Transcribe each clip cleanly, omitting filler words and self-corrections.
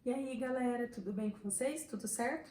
E aí, galera, tudo bem com vocês? Tudo certo?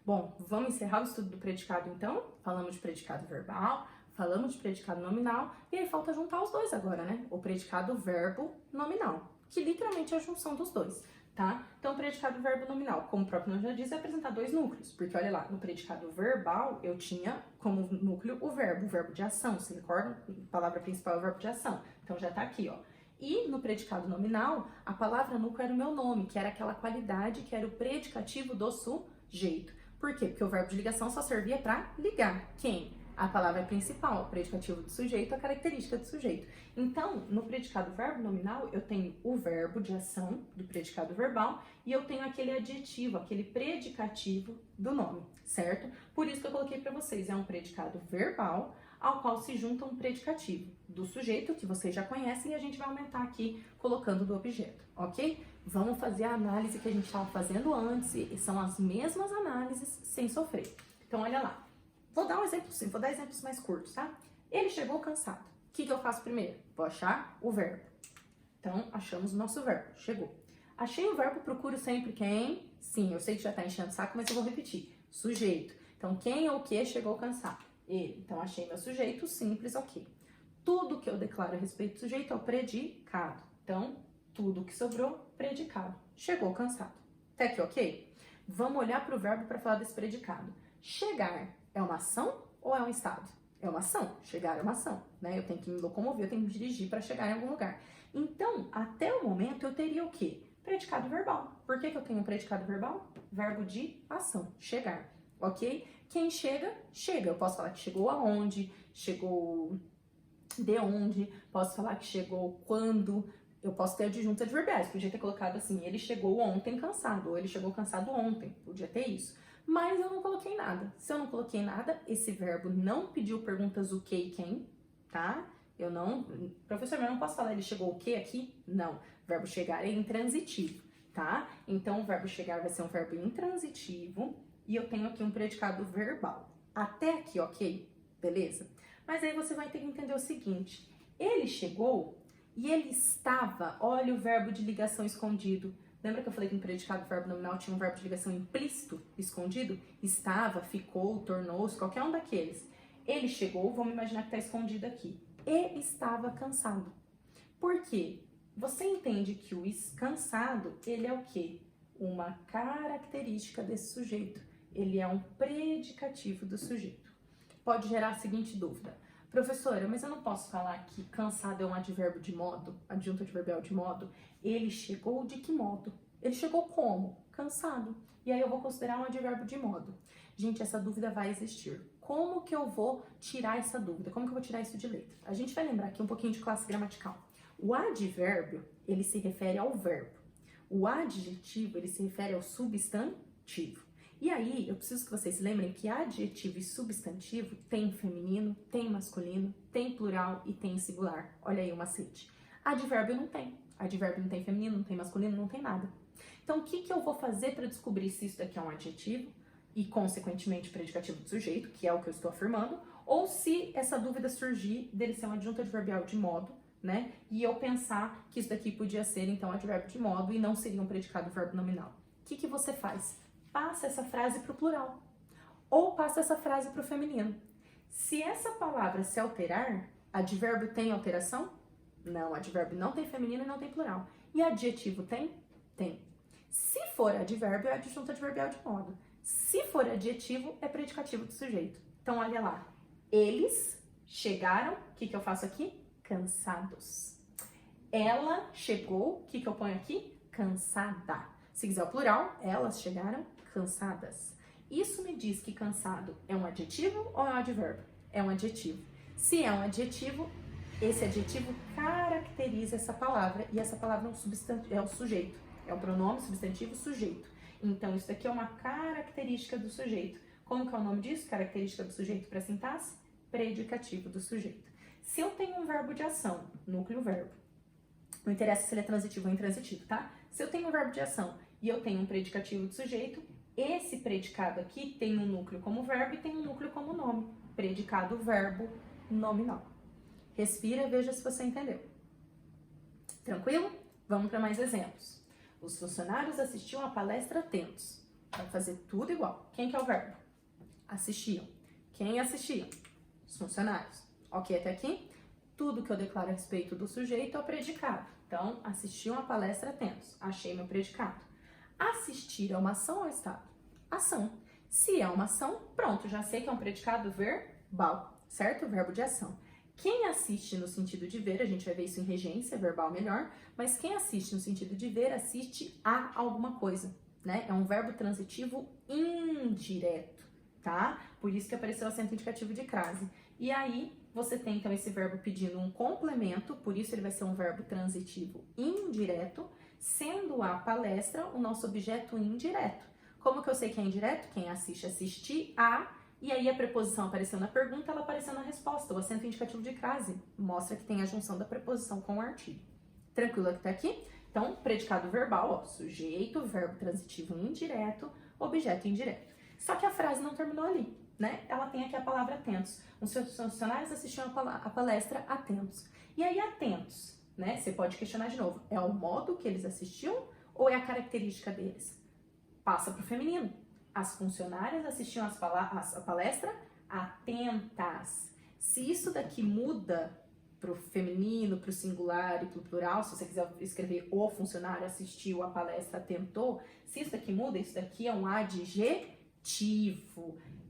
Bom, vamos encerrar o estudo do predicado então? Falamos de predicado verbal, falamos de predicado nominal, e aí falta juntar os dois agora, né? O predicado verbo nominal, que literalmente é a junção dos dois, tá? Então, o predicado verbo nominal, como o próprio nome já diz, é apresentar dois núcleos, porque olha lá, no predicado verbal eu tinha como núcleo o verbo de ação, se recorda? A palavra principal é o verbo de ação, então já tá aqui, ó. E no predicado nominal, a palavra núcleo era o meu nome, que era aquela qualidade que era o predicativo do sujeito. Por quê? Porque o verbo de ligação só servia para ligar. Quem? A palavra principal, o predicativo do sujeito, a característica do sujeito. Então, no predicado verbo nominal, eu tenho o verbo de ação do predicado verbal e eu tenho aquele adjetivo, aquele predicativo do nome, certo? Por isso que eu coloquei para vocês, é um predicado verbal ao qual se junta um predicativo do sujeito, que vocês já conhecem, e a gente vai aumentar aqui colocando do objeto, ok? Vamos fazer a análise que a gente estava fazendo antes, e são as mesmas análises sem sofrer. Então, olha lá. Vou dar um exemplo sim, vou dar exemplos mais curtos, tá? Ele chegou cansado. O que eu faço primeiro? Vou achar o verbo. Então, achamos o nosso verbo. Chegou. Achei o verbo, procuro sempre quem? Sim, eu sei que já tá enchendo o saco, mas eu vou repetir. Sujeito. Então, quem ou o que chegou cansado? Ele. Então, achei meu sujeito, simples, ok. Tudo que eu declaro a respeito do sujeito é o predicado. Então, tudo que sobrou, predicado. Chegou cansado. Até aqui, ok? Vamos olhar para o verbo para falar desse predicado. Chegar é uma ação ou é um estado? É uma ação. Chegar é uma ação, né? Eu tenho que me locomover, eu tenho que me dirigir para chegar em algum lugar. Então, até o momento, eu teria o quê? Predicado verbal. Por que eu tenho um predicado verbal? Verbo de ação. Chegar, ok? Quem chega, chega. Eu posso falar que chegou aonde, chegou de onde, posso falar que chegou quando, eu posso ter adjuntos adverbiais, podia ter colocado assim, ele chegou ontem cansado, ou ele chegou cansado ontem, podia ter isso. Mas eu não coloquei nada. Se eu não coloquei nada, esse verbo não pediu perguntas o que e quem, tá? Eu não, professor, mas eu não posso falar ele chegou o que aqui? Não. O verbo chegar é intransitivo, tá? Então, o verbo chegar vai ser um verbo intransitivo e eu tenho aqui um predicado verbal. Até aqui, ok? Beleza? Mas aí você vai ter que entender o seguinte, ele chegou e ele estava, olha o verbo de ligação escondido. Lembra que eu falei que no predicado verbo nominal tinha um verbo de ligação implícito, escondido? Estava, ficou, tornou-se, qualquer um daqueles. Ele chegou, vamos imaginar que está escondido aqui. E estava cansado. Por quê? Você entende que o cansado, ele é o quê? Uma característica desse sujeito. Ele é um predicativo do sujeito. Pode gerar a seguinte dúvida. Professora, mas eu não posso falar que cansado é um advérbio de modo, adjunto adverbial de modo. Ele chegou de que modo? Ele chegou como? Cansado. E aí eu vou considerar um advérbio de modo. Gente, essa dúvida vai existir. Como que eu vou tirar essa dúvida? Como que eu vou tirar isso de letra? A gente vai lembrar aqui um pouquinho de classe gramatical. O advérbio, ele se refere ao verbo. O adjetivo, ele se refere ao substantivo. E aí, eu preciso que vocês lembrem que adjetivo e substantivo tem feminino, tem masculino, tem plural e tem singular. Olha aí o macete. Advérbio não tem. Advérbio não tem feminino, não tem masculino, não tem nada. Então, o que eu vou fazer para descobrir se isso daqui é um adjetivo e, consequentemente, predicativo do sujeito, que é o que eu estou afirmando, ou se essa dúvida surgir dele ser um adjunto adverbial de modo, né? E eu pensar que isso daqui podia ser, então, advérbio de modo e não seria um predicado verbo nominal. O que você faz? Passa essa frase para o plural, ou passa essa frase para o feminino. Se essa palavra se alterar, advérbio tem alteração? Não, advérbio não tem feminino e não tem plural. E adjetivo tem? Tem. Se for advérbio, é adjunto adverbial de modo. Se for adjetivo, é predicativo do sujeito. Então, olha lá. Eles chegaram, o que eu faço aqui? Cansados. Ela chegou, o que eu ponho aqui? Cansada. Se quiser o plural, elas chegaram cansadas. Isso me diz que cansado é um adjetivo ou é um advérbio? É um adjetivo. Se é um adjetivo, esse adjetivo caracteriza essa palavra e essa palavra é um sujeito. É o pronome substantivo sujeito. Então, isso aqui é uma característica do sujeito. Como que é o nome disso? Característica do sujeito para sintaxe? Predicativo do sujeito. Se eu tenho um verbo de ação, núcleo verbo, não interessa se ele é transitivo ou intransitivo, tá? Se eu tenho um verbo de ação e eu tenho um predicativo do sujeito, esse predicado aqui tem um núcleo como verbo e tem um núcleo como nome. Predicado verbo nominal. Respira e veja se você entendeu. Tranquilo? Vamos para mais exemplos. Os funcionários assistiam a palestra atentos. Vai fazer tudo igual. Quem que é o verbo? Assistiam. Quem assistia? Os funcionários. Ok até aqui? Tudo que eu declaro a respeito do sujeito é o predicado. Então, assistiam a palestra atentos. Achei meu predicado. Assistir é uma ação ou estado? Ação. Se é uma ação, pronto, já sei que é um predicado verbal, certo? Verbo de ação. Quem assiste no sentido de ver, a gente vai ver isso em regência, verbal melhor, mas quem assiste no sentido de ver, assiste a alguma coisa, né? É um verbo transitivo indireto, tá? Por isso que apareceu o acento indicativo de crase. E aí, você tem então esse verbo pedindo um complemento, por isso ele vai ser um verbo transitivo indireto, sendo a palestra o nosso objeto indireto. Como que eu sei que é indireto? Quem assiste, assistir a, e aí a preposição apareceu na pergunta, ela apareceu na resposta. O acento indicativo de crase mostra que tem a junção da preposição com o artigo. Tranquilo até aqui? Então, predicado verbal, ó, sujeito, verbo transitivo indireto, objeto indireto. Só que a frase não terminou ali, né? Ela tem aqui a palavra atentos. Os funcionários assistiam a palestra atentos. E aí, atentos, né? Você pode questionar de novo. É o modo que eles assistiam ou é a característica deles? Passa para o feminino. As funcionárias assistiam a palestra atentas. Se isso daqui muda para o feminino, para o singular e para o plural, se você quiser escrever o funcionário assistiu a palestra, atentou, se isso daqui muda, isso daqui é um adjetivo.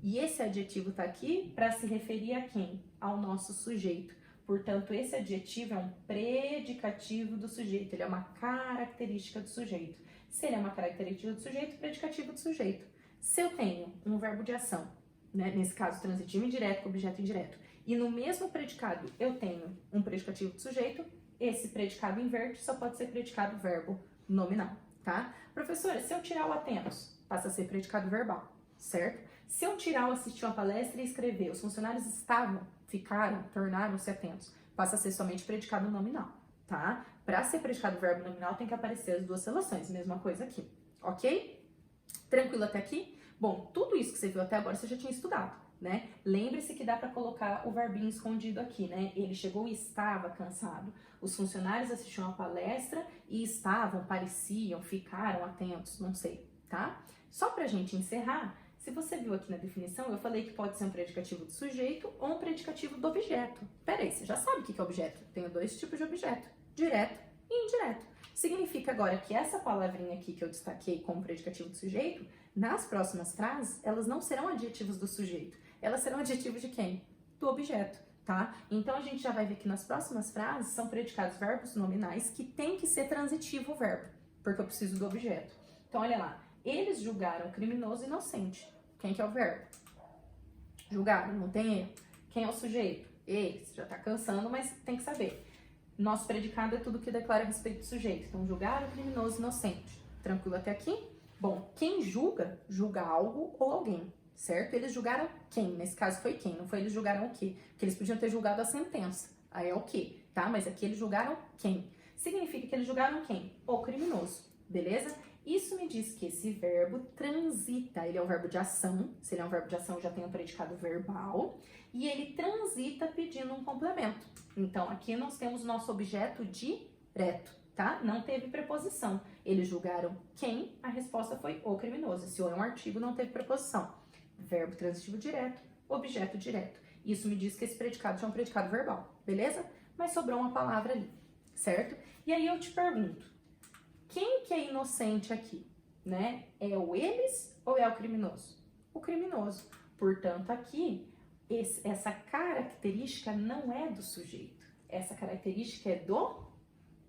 E esse adjetivo está aqui para se referir a quem? Ao nosso sujeito. Portanto, esse adjetivo é um predicativo do sujeito, ele é uma característica do sujeito. Se ele é uma característica do sujeito, predicativo do sujeito. Se eu tenho um verbo de ação, né, nesse caso transitivo indireto com objeto indireto, e no mesmo predicado eu tenho um predicativo do sujeito, esse predicado inverte só pode ser predicado verbo nominal, tá? Professora, se eu tirar o atentos, passa a ser predicado verbal, certo? Se eu tirar o assistiu a palestra e escrever, os funcionários estavam, ficaram, tornaram-se atentos, passa a ser somente predicado nominal, tá? Para ser predicado verbo nominal tem que aparecer as duas relações, mesma coisa aqui, ok? Tranquilo até aqui? Bom, tudo isso que você viu até agora você já tinha estudado, né? Lembre-se que dá para colocar o verbinho escondido aqui, né? Ele chegou e estava cansado. Os funcionários assistiam a palestra e estavam, pareciam, ficaram atentos, não sei, tá? Só pra gente encerrar, se você viu aqui na definição, eu falei que pode ser um predicativo do sujeito ou um predicativo do objeto. Peraí, você já sabe o que é objeto? Tenho dois tipos de objeto, direto e indireto. Significa agora que essa palavrinha aqui que eu destaquei como predicativo do sujeito, nas próximas frases, elas não serão adjetivos do sujeito, elas serão adjetivos de quem? Do objeto, tá? Então a gente já vai ver que nas próximas frases são predicados verbos nominais que tem que ser transitivo o verbo, porque eu preciso do objeto. Então olha lá, eles julgaram o criminoso inocente. Quem que é o verbo? Julgaram, não tem erro. Quem é o sujeito? Eles, já tá cansando, mas tem que saber. Nosso predicado é tudo que declara a respeito do sujeito. Então, julgar o criminoso inocente. Tranquilo até aqui? Bom, quem julga, julga algo ou alguém, certo? Eles julgaram quem? Nesse caso foi quem? Não foi eles julgaram o quê? Porque eles podiam ter julgado a sentença. Aí é o quê? Tá? Mas aqui eles julgaram quem? Significa que eles julgaram quem? O criminoso, beleza? Isso me diz que esse verbo transita, ele é um verbo de ação, se ele é um verbo de ação já tem um predicado verbal, e ele transita pedindo um complemento. Então, aqui nós temos o nosso objeto direto, tá? Não teve preposição. Eles julgaram quem? A resposta foi o criminoso. Se o é um artigo, não teve preposição. Verbo transitivo direto, objeto direto. Isso me diz que esse predicado já é um predicado verbal, beleza? Mas sobrou uma palavra ali, certo? E aí eu te pergunto, quem que é inocente aqui, né? É o eles ou é o criminoso? O criminoso. Portanto, aqui, essa característica não é do sujeito. Essa característica é do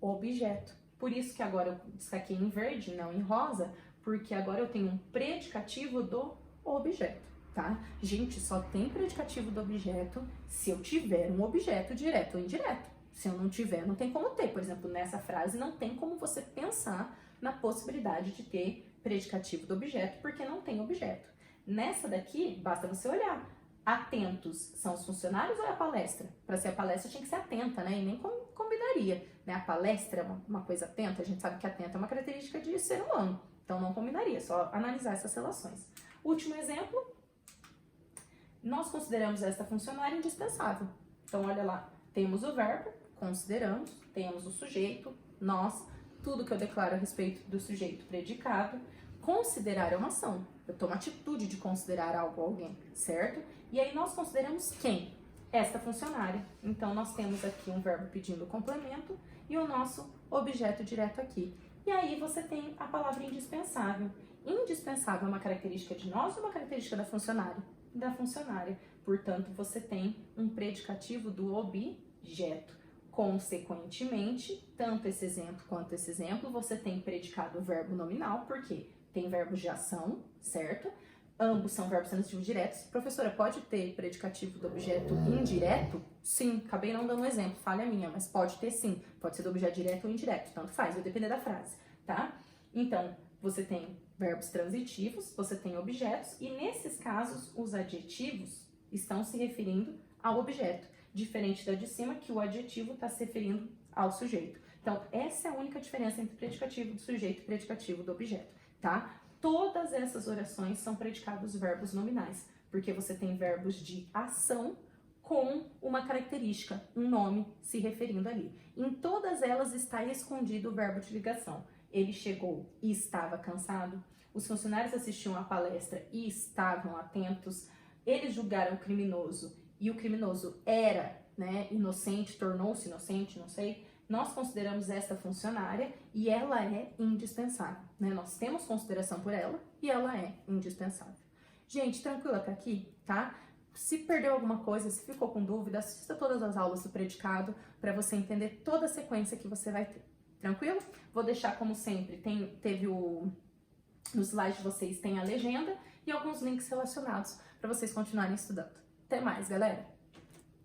objeto. Por isso que agora eu destaquei em verde, não em rosa, porque agora eu tenho um predicativo do objeto, tá? Gente, só tem predicativo do objeto se eu tiver um objeto direto ou indireto. Se eu não tiver, não tem como ter. Por exemplo, nessa frase não tem como você pensar na possibilidade de ter predicativo do objeto, porque não tem objeto. Nessa daqui, basta você olhar. Atentos são os funcionários ou é a palestra? Para ser a palestra tinha que ser atenta, né? E nem combinaria, né? A palestra é uma coisa atenta, a gente sabe que atenta é uma característica de ser humano. Então não combinaria, só analisar essas relações. Último exemplo, nós consideramos esta funcionária indispensável. Então olha lá, temos o verbo, consideramos, temos o sujeito, nós, tudo que eu declaro a respeito do sujeito predicado. Considerar é uma ação. Eu tomo a atitude de considerar algo ou alguém, certo? E aí nós consideramos quem? Esta funcionária. Então, nós temos aqui um verbo pedindo complemento e o nosso objeto direto aqui. E aí você tem a palavra indispensável. Indispensável é uma característica de nós ou uma característica da funcionária? Da funcionária. Portanto, você tem um predicativo do objeto. Consequentemente, tanto esse exemplo quanto esse exemplo, você tem predicado verbo nominal, porque tem verbos de ação, certo? Ambos são verbos transitivos diretos. Professora, pode ter predicativo do objeto indireto? Sim, acabei não dando um exemplo, falha minha, mas pode ter sim. Pode ser do objeto direto ou indireto, tanto faz, vai depender da frase, tá? Então, você tem verbos transitivos, você tem objetos, e nesses casos, os adjetivos estão se referindo ao objeto, diferente da de cima, que o adjetivo está se referindo ao sujeito. Então, essa é a única diferença entre predicativo do sujeito e predicativo do objeto, tá? Todas essas orações são predicados verbos nominais, porque você tem verbos de ação com uma característica, um nome se referindo ali. Em todas elas está escondido o verbo de ligação. Ele chegou e estava cansado. Os funcionários assistiam à palestra e estavam atentos. Eles julgaram o criminoso e o criminoso era, né, inocente, tornou-se inocente, não sei. Nós consideramos esta funcionária e ela é indispensável, né? Nós temos consideração por ela e ela é indispensável. Gente, tranquila até aqui, tá? Se perdeu alguma coisa, se ficou com dúvida, assista todas as aulas do predicado para você entender toda a sequência que você vai ter. Tranquilo? Vou deixar, como sempre, no slide de vocês tem a legenda e alguns links relacionados para vocês continuarem estudando. Até mais, galera!